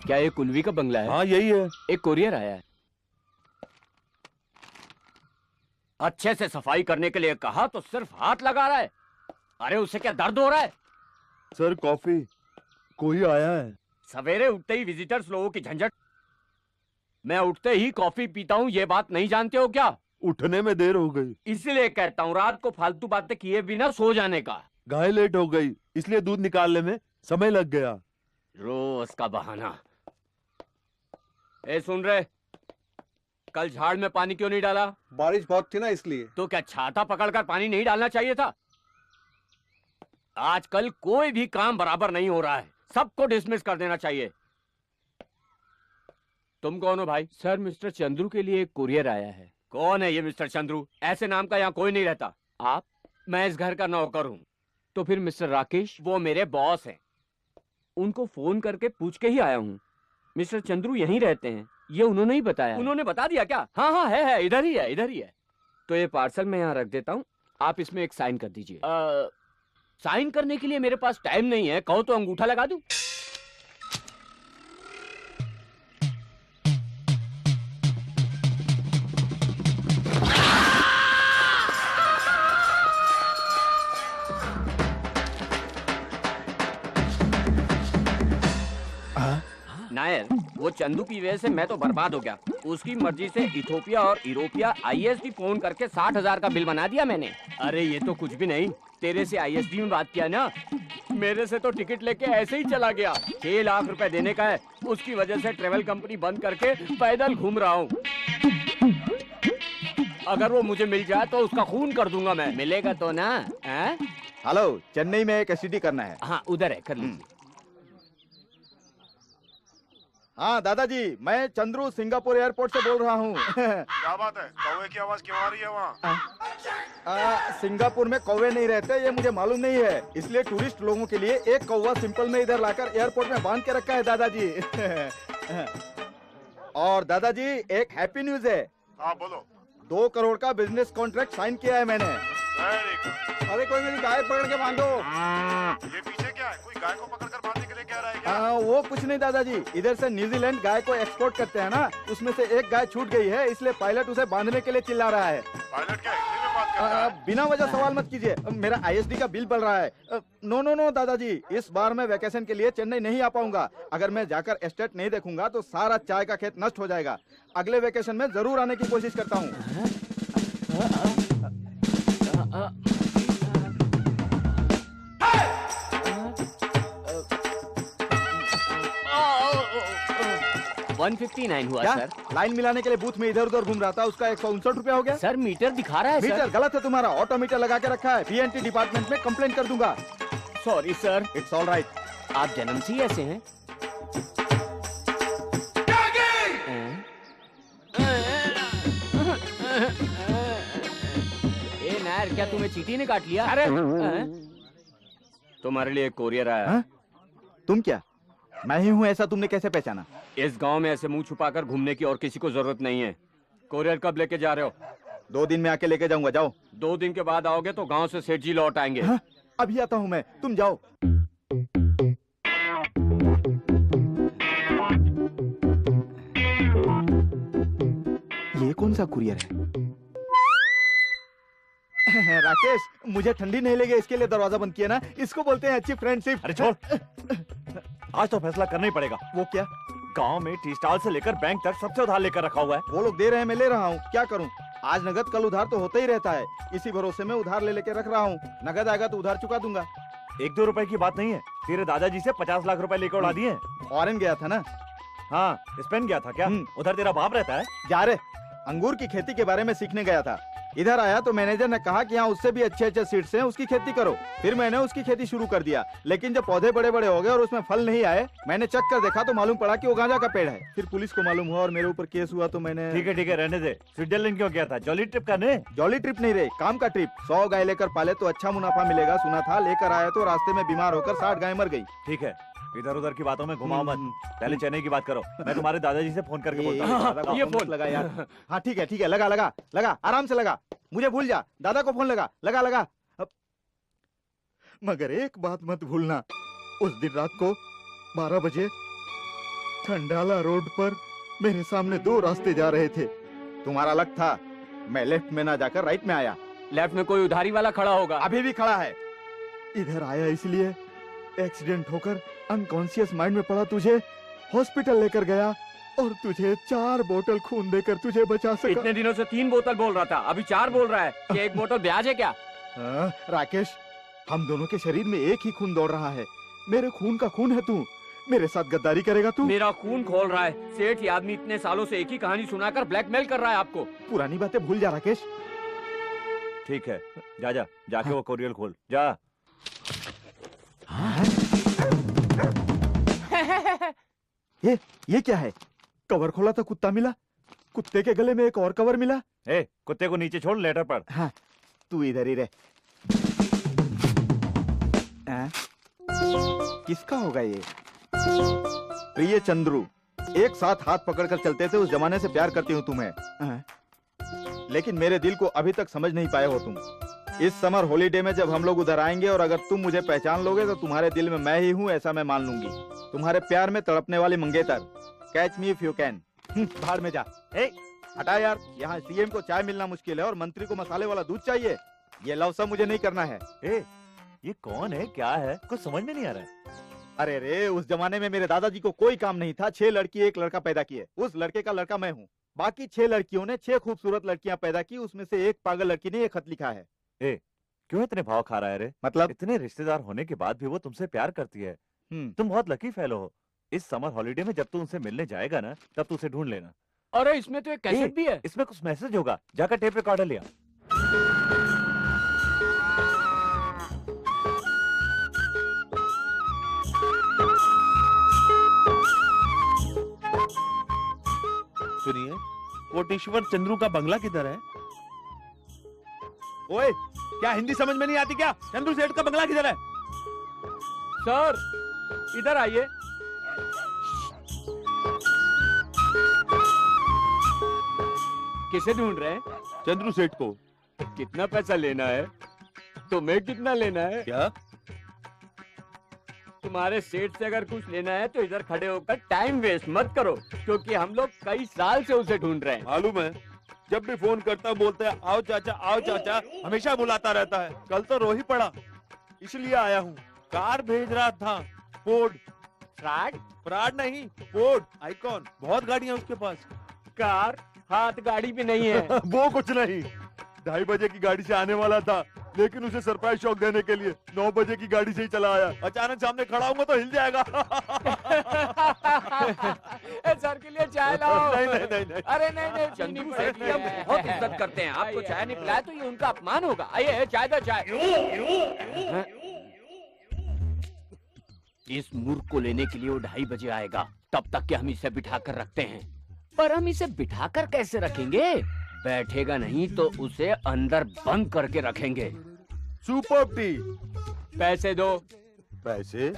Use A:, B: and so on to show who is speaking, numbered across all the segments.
A: क्या ये कुलवी का बंगला है?
B: हाँ यही है।
A: एक कोरियर आया है। अच्छे से सफाई करने के लिए कहा तो सिर्फ हाथ लगा रहा है। अरे उसे क्या दर्द हो रहा है?
B: सर कॉफी, कोई आया है।
A: सवेरे उठते ही विजिटर्स लोगों की झंझट। मैं उठते ही कॉफी पीता हूँ, ये बात नहीं जानते हो क्या?
B: उठने में देर हो गई,
A: इसलिए कहता हूँ रात को फालतू बातें किए बिना सो जाने का।
B: गाय लेट हो गई इसलिए दूध निकालने में समय लग गया।
A: रोज का बहाना। ए सुन रहे, कल झाड़ में पानी क्यों नहीं डाला?
C: बारिश बहुत थी ना इसलिए।
A: तो क्या छाता पकड़कर पानी नहीं डालना चाहिए था? आजकल कोई भी काम बराबर नहीं हो रहा है, सबको डिसमिस कर देना चाहिए। तुम कौन हो भाई? सर मिस्टर चंद्रू के लिए एक कुरियर आया है। कौन है ये मिस्टर चंद्रू? ऐसे नाम का यहाँ कोई नहीं रहता। आप? मैं इस घर का नौकर हूँ। तो फिर मिस्टर राकेश? वो मेरे बॉस हैं। उनको फोन करके पूछ के ही आया हूँ। मिस्टर चंद्रू यहीं रहते हैं, ये उन्होंने ही बताया। उन्होंने बता दिया क्या? हाँ हाँ है, इधर ही है, इधर ही है। तो ये पार्सल मैं यहाँ रख देता हूँ, आप इसमें एक साइन कर दीजिए। साइन करने के लिए मेरे पास टाइम नहीं है, कहो तो अंगूठा लगा दूं। नायर, वो चंदू की वजह से मैं तो बर्बाद हो गया। उसकी मर्जी से इथोपिया और यूरोपिया आईएसडी फोन करके 60,000 का बिल बना दिया मैंने। अरे ये तो कुछ भी नहीं, तेरे से आईएसडी में बात किया ना, मेरे से तो टिकट लेके ऐसे ही चला गया। 6 लाख रुपए देने का है, उसकी वजह से ट्रेवल कंपनी बंद करके पैदल घूम रहा हूँ। अगर वो मुझे मिल जाए तो उसका खून कर दूंगा मैं। मिलेगा तो ना?
C: हेलो, चेन्नई में एक एसटीडी करना है।
A: हाँ उधर है, कर लीजिए।
C: हाँ दादाजी, मैं चंद्रू सिंगापुर एयरपोर्ट से बोल रहा हूँ।
D: क्या बात है? कौवे की आवाज क्यों आ रही है वहाँ?
C: सिंगापुर में कौवे नहीं रहते, ये मुझे मालूम नहीं है, इसलिए टूरिस्ट लोगों के लिए एक कौवा सिंपल में इधर लाकर एयरपोर्ट में बांध के रखा है दादाजी। और दादाजी एक हैप्पी न्यूज है।
D: हाँ बोलो।
C: 2 करोड़ का बिजनेस कॉन्ट्रैक्ट साइन किया है मैंने।
D: Very good.
C: अरे कोई मेरी गाय पकड़ के बांधो।
D: ये पीछे क्या है? कोई गाय को पकड़कर बांधने के लिए कह रहा है क्या?
C: वो कुछ नहीं दादाजी, इधर से न्यूजीलैंड गाय को एक्सपोर्ट करते हैं ना, उसमें से एक गाय छूट गई है, इसलिए पायलट उसे बांधने के लिए चिल्ला रहा है।
D: पायलट क्या हिंदी में बात कर रहा है?
C: बिना वजह सवाल मत कीजिए, मेरा आईएसडी का बिल बढ़ रहा है। नो नो नो दादाजी, इस बार मैं वैकेशन के लिए चेन्नई नहीं आ पाऊंगा। अगर मैं जाकर एस्टेट नहीं देखूंगा तो सारा चाय का खेत नष्ट हो जाएगा। अगले वैकेशन में जरूर आने की कोशिश करता हूँ।
A: $159 हुआ
C: क्या?
A: सर।
C: लाइन मिलाने के लिए बूथ में इधर उधर घूम रहा था, उसका 159 रुपया हो गया।
A: सर मीटर दिखा रहा है।
C: मीटर
A: सर
C: गलत है तुम्हारा, ऑटो मीटर लगा के रखा है। पीएनटी डिपार्टमेंट में कंप्लेंट कर दूंगा।
A: Sorry sir.
C: It's all right.
A: आप जन्म से ही ऐसे हैं? ए नायर, क्या तुम्हें चींटी ने काट लिया? अरे तुम्हारे लिए कोरियर आया।
C: हाँ? तुम क्या? मैं ही हूँ ऐसा तुमने कैसे पहचाना?
A: इस गांव में ऐसे मुंह छुपाकर घूमने की और किसी को जरूरत नहीं है। कोरियर कब लेके जा रहे हो?
C: 2 दिन में आके लेके जाऊंगा, जाओ।
A: 2 दिन के बाद आओगे तो गांव से सेठ जी लौट आएंगे।
C: हाँ? अभी आता हूँ मैं, तुम जाओ। ये कौन सा कुरियर है? राकेश, मुझे ठंडी नहीं लगे इसके लिए दरवाजा बंद किया ना, इसको बोलते हैं अच्छी फ्रेंडशिप।
B: अरे छोड़, आज तो फैसला करना ही पड़ेगा।
C: वो क्या?
B: गांव में टी स्टॉल से लेकर बैंक तक सबसे उधार लेकर रखा हुआ है।
C: वो लोग दे रहे हैं, मैं ले रहा हूँ, क्या करूँ? आज नगद कल उधार तो होता ही रहता है, इसी भरोसे में उधार ले लेके रख रहा हूँ। नगद आएगा तो उधार चुका दूंगा।
B: 1-2 रुपए की बात नहीं है, तेरे दादाजी से 50 लाख रुपए लेकर उड़ा दिए।
C: फॉरेन गया था ना?
B: हाँ, स्पेन गया था क्या? उधर तेरा बाप रहता है?
C: जा रे, अंगूर की खेती के बारे में सीखने गया था। इधर आया तो मैनेजर ने कहा कि यहाँ उससे भी अच्छे अच्छे सीड्स हैं, उसकी खेती करो। फिर मैंने उसकी खेती शुरू कर दिया, लेकिन जब पौधे बड़े बड़े हो गए और उसमें फल नहीं आए, मैंने चेक कर देखा तो मालूम पड़ा कि वो गांजा का पेड़ है। फिर पुलिस को मालूम हुआ और मेरे ऊपर केस हुआ तो मैंने।
B: ठीक है रहने दे। स्विट्जरलैंड क्यों गया था? जॉली ट्रिप करने?
C: जॉली ट्रिप नहीं रे, काम का ट्रिप। 100 गाय लेकर पाले तो अच्छा मुनाफा मिलेगा सुना था, लेकर आया तो रास्ते में बीमार होकर 60 गाय मर गई।
B: ठीक है, इधर उधर की बातों में घुमाओ मत, पहले चेन्नई की बात करो। मैं तुम्हारे दादाजी से फोन करके बोलता हूँ।
C: ये फोन लगा यार। हाँ ठीक है, लगा लगा लगा, आराम से लगा, मुझे भूल जा। दादा को फोन लगा लगा लगा। मगर एक बात मत भूलना, उस दिन रात को 12 बजे खंडाला रोड पर मेरे सामने दो रास्ते जा रहे थे। तुम्हारा अलग था, मैं लेफ्ट में ना जाकर राइट में आया।
A: लेफ्ट में कोई उधारी वाला खड़ा होगा।
C: अभी भी खड़ा है। इधर आया इसलिए एक्सीडेंट होकर अनकॉन्शियस माइंड में पड़ा, तुझे हॉस्पिटल लेकर गया और तुझे 4 बोतल खून देकर तुझे बचा सका।
A: इतने दिनों से 3 बोतल बोल रहा था, अभी 4 बोल रहा है कि 1 बोतल ब्याज है क्या?
C: राकेश, हम दोनों के शरीर में एक ही खून दौड़ रहा है। मेरे खून का खून है तू, मेरे साथ गद्दारी करेगा तू?
A: मेरा खून खोल रहा है। सेठ ये आदमी इतने सालों से एक ही कहानी सुनाकर ब्लैकमेल कर रहा है आपको।
C: पुरानी बातें भूल जा राकेश।
B: ठीक है, जा जा जाके वो कोरियर खोल जा।
C: ये क्या है? कवर खोला तो कुत्ता मिला, कुत्ते के गले में एक और कवर मिला।
B: ए, कुत्ते को नीचे छोड़, लेटर पढ़।
C: हाँ, तू इधर ही रह। किसका होगा ये? प्रिय चंद्रू, एक साथ हाथ पकड़कर चलते थे, उस जमाने से प्यार करती हूँ तुम्हें। लेकिन मेरे दिल को अभी तक समझ नहीं पाए हो तुम। इस समर हॉलीडे में जब हम लोग उधर आएंगे और अगर तुम मुझे पहचान लोगे तो तुम्हारे दिल में मैं ही हूँ, ऐसा मैं मान लूंगी। तुम्हारे प्यार में तड़पने वाली मंगेतर, catch me if you can. बाहर में जा। ए, हटा यार, यहाँ सीएम को चाय मिलना मुश्किल है और मंत्री को मसाले वाला दूध चाहिए। ये लव सब मुझे नहीं करना है।
B: ए, ये कौन है, क्या है, कुछ समझ में नहीं आ रहा है।
C: अरे रे, उस जमाने में मेरे दादाजी को कोई काम नहीं था, 6 लड़की 1 लड़का पैदा किए। उस लड़के का लड़का मैं हूँ। बाकी 6 लड़कियों ने 6 खूबसूरत लड़कियां पैदा की, उसमें से एक पागल लड़की ने ये खत लिखा है।
B: ए, क्यों इतने भाव खा रहा है रे?
C: मतलब
B: इतने रिश्तेदार होने के बाद भी वो तुमसे प्यार करती है। तुम बहुत लकी फेलो हो। इस समर हॉलीडे में जब तू उनसे मिलने जाएगा ना, तब तू उसे ढूंढ लेना।
A: अरे इसमें तो एक कैसेट भी है।
B: इसमें कुछ मैसेज होगा, जाकर टेप रिकॉर्डर लिया।
E: सुनिए, कोटेश्वर चंद्रू का बंगला किधर है? ओए, क्या हिंदी समझ में नहीं आती क्या? चंद्रू सेठ का बंगला किधर है?
A: सर इधर आइए। किसे ढूंढ रहे हैं?
E: चंद्रू सेठ को।
A: कितना पैसा लेना है? तुम्हें कितना लेना है?
E: क्या?
A: तुम्हारे सेठ से अगर कुछ लेना है तो इधर खड़े होकर टाइम वेस्ट मत करो, क्योंकि हम लोग कई साल से उसे ढूंढ रहे हैं।
E: मालूम है, जब भी फोन करता बोलते हैं आओ चाचा, हमेशा बुलाता रहता है। कल तो रो ही पड़ा, इसलिए आया हूँ। कार भेज रहा था, फोर्ड। फ्रॉड नहीं, फोर्ड आइकॉन। बहुत गाड़ियाँ उसके पास।
A: कार हाथ गाड़ी भी नहीं है।
E: वो कुछ नहीं, 2:30 बजे की गाड़ी से आने वाला था, लेकिन उसे सरप्राइज शॉक देने के लिए 9 बजे की गाड़ी से ही चला आया। अचानक सामने खड़ा हूँ तो हिल जाएगा।
A: सर के लिए चाय लाओ।
E: नहीं।
A: अरे नहीं, चंद्रू सेठ की हम बहुत इज्जत करते हैं। आपको चाय नहीं पिलाया तो ये उनका अपमान होगा। आइए चाय दो, चाय। इस मूर्ख को लेने के लिए वो 2:30 बजे आएगा, तब तक के हम इसे बिठा कर रखते हैं। पर हम इसे बिठाकर कैसे रखेंगे? बैठेगा नहीं तो उसे अंदर बंद करके रखेंगे।
E: Super T.
A: पैसे दो।
E: पैसे?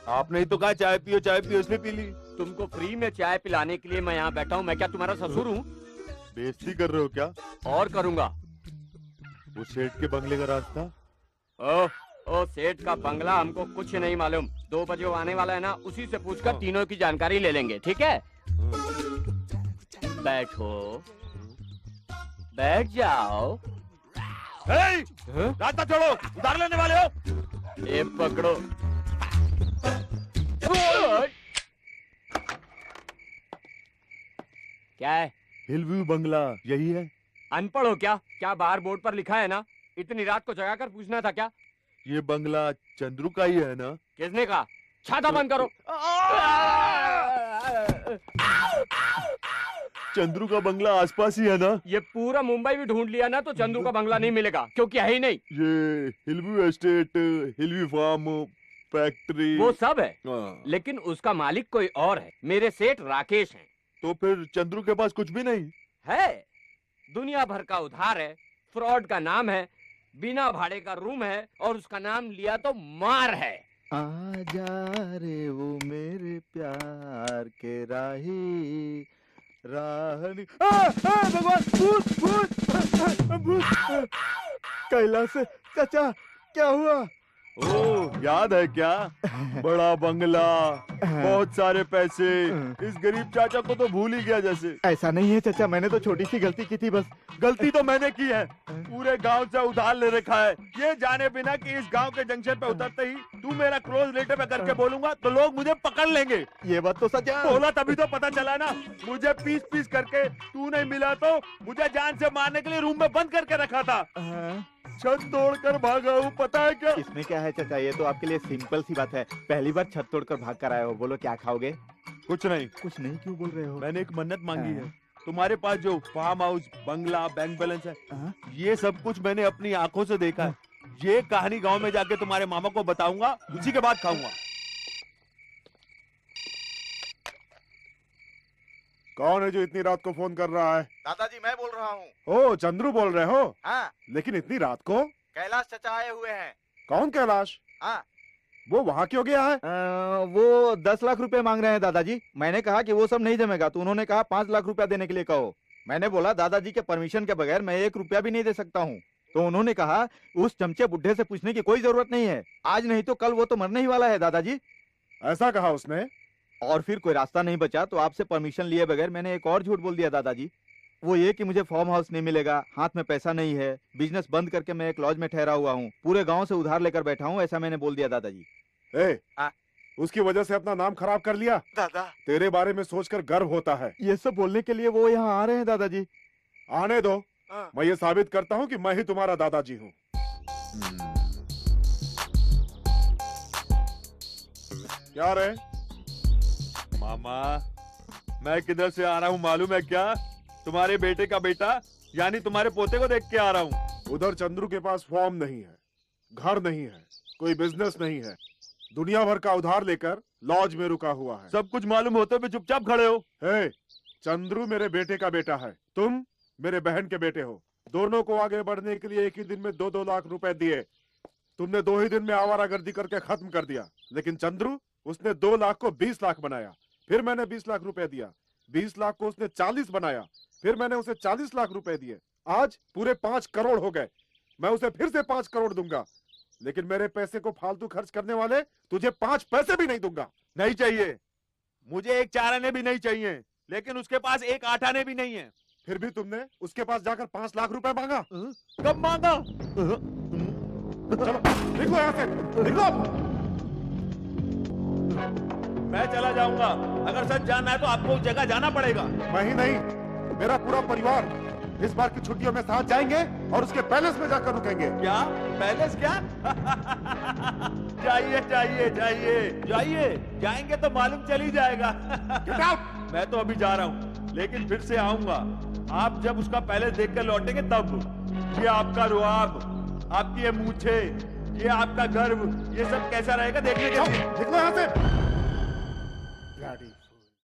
E: आपने ही तो कहा चाय पियो, इसने पी ली।
A: तुमको फ्री में चाय पिलाने के लिए मैं यहाँ बैठा हूँ। मैं क्या तुम्हारा ससुर हूँ?
E: बेइज्जती कर रहे हो क्या?
A: और करूँगा।
E: वो सेठ के बंगले का रास्ता?
A: ओ सेठ का बंगला हमको कुछ नहीं मालूम। 2 बजे वो आने वाला है ना, उसी से पूछकर तीनों की जानकारी ले लेंगे, ठीक है? बैठो, बैठ जाओ।
E: रास्ता छोड़ो, उतार लेने वाले हो।
A: ये पकड़ो। क्या है?
E: हिलव्यू बंगला यही है?
A: अनपढ़ हो क्या? क्या बाहर बोर्ड पर लिखा है ना? इतनी रात को जगाकर पूछना था क्या?
E: ये बंगला चंद्रू का ही है ना?
A: किसने कहा? छाता बंद करो।
E: चंद्रू का बंगला आसपास ही है ना?
A: ये पूरा मुंबई भी ढूंढ लिया ना तो चंदू का बंगला नहीं मिलेगा, क्योंकि है ही नहीं।
E: ये Hillview estate, Hillview farm, factory,
A: वो सब है,
E: हाँ।
A: लेकिन उसका मालिक कोई और है। मेरे सेठ राकेश हैं।
E: तो फिर चंद्रू के पास कुछ भी नहीं
A: है? दुनिया भर का उधार है, फ्रॉड का नाम है, बिना भाड़े का रूम है, और उसका नाम लिया तो मार है।
C: आजा रे वो मेरे प्यार के राही राहनी। भगवान, भूत। कैलाश चाचा, क्या हुआ?
E: ओह, याद है क्या? बड़ा बंगला, बहुत सारे पैसे। इस गरीब चाचा को तो भूल ही गया जैसे।
C: ऐसा नहीं है चाचा, मैंने तो छोटी सी गलती की थी बस।
E: गलती तो मैंने की है, पूरे गांव से उधार ले रखा है, ये जाने बिना कि इस गांव के जंक्शन पे उतरते ही तू मेरा क्लोज रिलेटिव है करके बोलूंगा तो लोग मुझे पकड़ लेंगे।
C: ये बात तो सच है।
E: बोला तभी तो पता चला ना, मुझे पीस पीस करके तू नहीं मिला तो मुझे जान से मारने के लिए रूम में बंद करके रखा था। छत तोड़कर भागा हूँ, पता है क्या?
C: इसमें क्या है चाचा, ये तो आपके लिए सिंपल सी बात है। पहली बार छत तोड़कर भाग कर आए हो, बोलो क्या खाओगे?
E: कुछ नहीं।
C: कुछ नहीं क्यों बोल रहे हो?
E: मैंने एक मन्नत मांगी है, तुम्हारे पास जो फार्म हाउस, बंगला, बैंक बैलेंस है, ये सब कुछ मैंने अपनी आंखों से देखा है। ये कहानी गांव में जाके तुम्हारे मामा को बताऊंगा, उसी के बाद खाऊंगा।
D: कौन है जो इतनी रात को फोन कर रहा है?
C: दादाजी मैं बोल रहा हूँ।
D: ओ, चंद्रू बोल रहे हो?
C: हाँ,
D: लेकिन इतनी रात को?
C: कैलाश चाचा आए हुए हैं।
D: कौन कैलाश?
C: हाँ,
D: वो वहाँ क्यों गया है?
C: वो 10 लाख रुपए मांग रहे हैं दादाजी। मैंने कहा कि वो सब नहीं जमेगा, तो उन्होंने कहा 5 लाख रुपया देने के लिए कहो। मैंने बोला दादाजी के परमिशन के बगैर मैं 1 रुपया भी नहीं दे सकता हूँ। तो उन्होंने कहा उस चमचे बुढ़े से पूछने की कोई जरूरत नहीं है, आज नहीं तो कल वो तो मरने ही वाला है दादाजी।
D: ऐसा कहा उसने?
C: और फिर कोई रास्ता नहीं बचा तो आपसे परमिशन लिए बगैर मैंने एक और झूठ बोल दिया दादाजी। वो ये कि मुझे फार्म हाउस नहीं मिलेगा, हाथ में पैसा नहीं है, बिजनेस बंद करके मैं एक लॉज में ठहरा हुआ हूँ, पूरे गांव से उधार लेकर बैठा हूँ, ऐसा मैंने बोल दिया दादाजी।
D: उसकी वजह से अपना नाम खराब कर लिया?
C: दादा,
D: तेरे बारे में सोचकर गर्व होता है।
C: ये सब बोलने के लिए वो यहाँ आ रहे हैं दादाजी।
D: आने दो, मैं ये साबित करता हूँ कि मैं ही तुम्हारा दादाजी हूँ। क्या रे?
E: मामा, मैं किधर से आ रहा हूँ मालूम है क्या? तुम्हारे बेटे का बेटा यानी तुम्हारे पोते को देख के आ रहा हूँ।
D: उधर चंद्रू के पास फॉर्म नहीं है, घर नहीं है, कोई बिजनेस नहीं है, दुनिया भर का उधार लेकर लॉज में रुका हुआ है।
E: सब कुछ मालूम होते हुए चुपचाप खड़े हो।
D: हे, चंद्रू मेरे बेटे का बेटा है, तुम मेरे बहन के बेटे हो। दोनों को आगे बढ़ने के लिए एक ही दिन में 2-2 लाख रुपए दिए। तुमने 2 ही दिन में आवारागर्दी करके खत्म कर दिया। लेकिन चंद्रू, उसने 2 लाख को 20 लाख बनाया। फिर मैंने 20 लाख रुपए दिया। 20 लाख को उसने 40 बनाया। फिर मैंने उसे 40 लाख रुपए दिए। आज पूरे 5 करोड़ हो गए। मैं उसे फिर से 5 करोड़ दूंगा, लेकिन मेरे पैसे को फालतू खर्च करने वाले तुझे 5 पैसे भी नहीं दूंगा।
E: नहीं चाहिए, मुझे एक 4 आने भी नहीं चाहिए, लेकिन उसके पास एक 8 आने भी नहीं है।
D: फिर भी तुमने उसके पास जाकर 5 लाख रुपए मांगा।
E: कब मांगा?
D: चलो निकलो यहाँ से, निकलो।
E: मैं चला जाऊंगा, अगर सच जानना है तो आपको उस जगह जाना पड़ेगा।
D: मैं ही नहीं, मेरा पूरा परिवार इस बार की छुट्टियों में साथ जाएंगे और उसके पैलेस में जाकर रुकेंगे।
E: क्या पैलेस? क्या? जाइए जाइए जाइए जाइए, जाएंगे तो मालूम चल ही जाएगा।
D: Get out!
E: मैं तो अभी जा रहा हूँ, लेकिन फिर से आऊंगा। आप जब उसका पैलेस देख कर लौटेंगे तब। ये आपका रुआब, आपकी ये मूछे, ये आपका गर्व, ये सब कैसा रहेगा देखने के लिए।
D: निकलो यहाँ से। Bloody